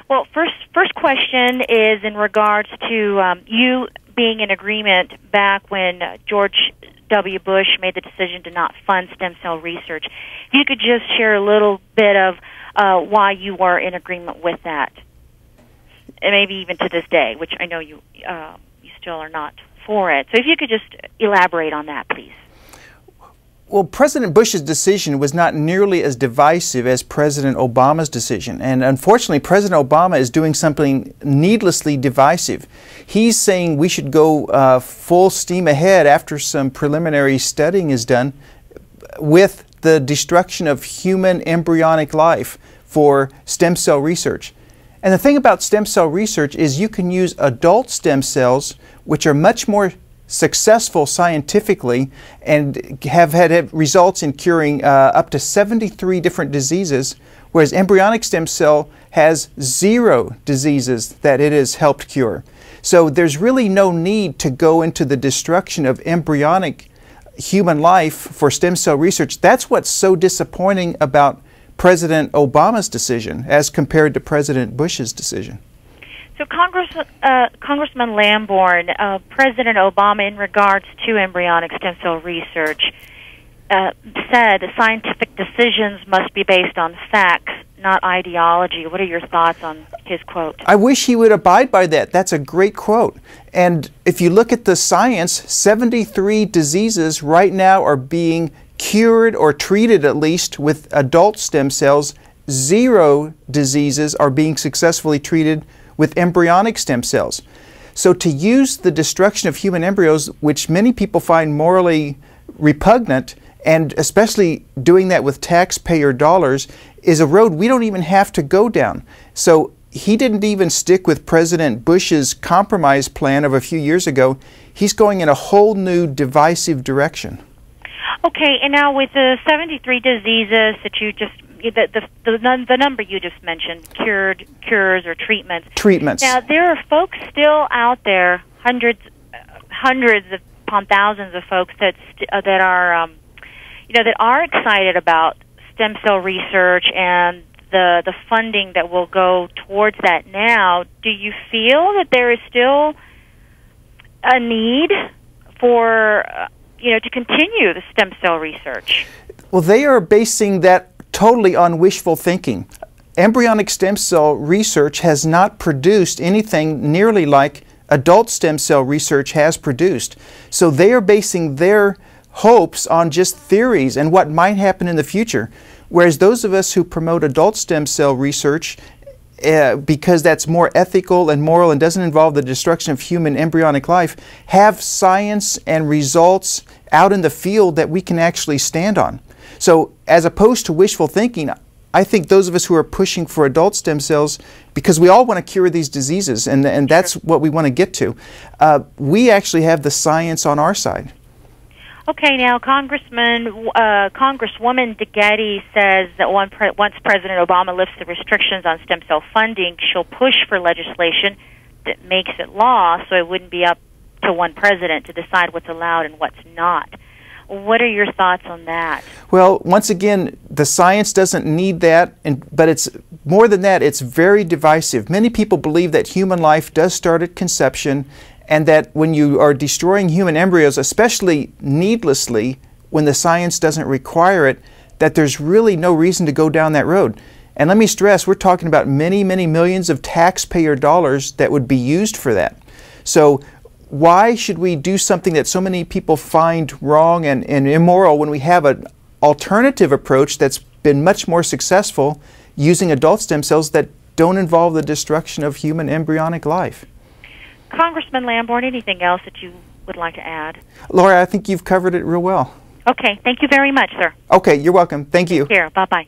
Well, first question is in regards to you being in agreement back when George W. Bush made the decision to not fund stem cell research. If you could just share a little bit of why you were in agreement with that, and maybe even to this day, which I know you still are not for it. So if you could just elaborate on that, please. Well, President Bush's decision was not nearly as divisive as President Obama's decision. And unfortunately, President Obama is doing something needlessly divisive. He's saying we should go full steam ahead after some preliminary studying is done with the destruction of human embryonic life for stem cell research. And the thing about stem cell research is you can use adult stem cells, which are much more successful scientifically and have had results in curing up to 73 different diseases, whereas embryonic stem cell has 0 diseases that it has helped cure. So there's really no need to go into the destruction of embryonic human life for stem cell research. That's what's so disappointing about President Obama's decision as compared to President Bush's decision. So Congressman Lamborn, President Obama, in regards to embryonic stem cell research, said scientific decisions must be based on facts, not ideology. What are your thoughts on his quote? I wish he would abide by that. That's a great quote. And if you look at the science, 73 diseases right now are being cured or treated at least with adult stem cells. 0 diseases are being successfully treated with embryonic stem cells. So to use the destruction of human embryos, which many people find morally repugnant, and especially doing that with taxpayer dollars, is a road we don't even have to go down. So he didn't even stick with President Bush's compromise plan of a few years ago. He's going in a whole new divisive direction. Okay, and now with the 73 diseases that you just the number you just mentioned, cures or treatments. Now, there are folks still out there, hundreds upon thousands of folks that are, that are excited about stem cell research and the funding that will go towards that. Now, do you feel that there is still a need for, to continue the stem cell research? Well, they are basing that totally on wishful thinking. Embryonic stem cell research has not produced anything nearly like adult stem cell research has produced. So they are basing their hopes on just theories and what might happen in the future. Whereas those of us who promote adult stem cell research, because that's more ethical and moral and doesn't involve the destruction of human embryonic life, have science and results out in the field that we can actually stand on. So as opposed to wishful thinking, I think those of us who are pushing for adult stem cells, because we all want to cure these diseases, and that's what we want to get to, we actually have the science on our side. Okay, now Congresswoman DeGetti says that once President Obama lifts the restrictions on stem cell funding, she'll push for legislation that makes it law, so it wouldn't be up to one president to decide what's allowed and what's not. What are your thoughts on that? Well, once again, the science doesn't need that, but it's more than that, it's very divisive. Many people believe that human life does start at conception, and that when you are destroying human embryos, especially needlessly, when the science doesn't require it, that there's really no reason to go down that road. And let me stress, we're talking about many, many millions of taxpayer dollars that would be used for that. So why should we do something that so many people find wrong and immoral when we have an alternative approach that's been much more successful using adult stem cells that don't involve the destruction of human embryonic life? Congressman Lamborn, anything else that you would like to add? Laura, I think you've covered it real well. Okay, thank you very much, sir. Okay, you're welcome. Thank you. Take care. Bye-bye.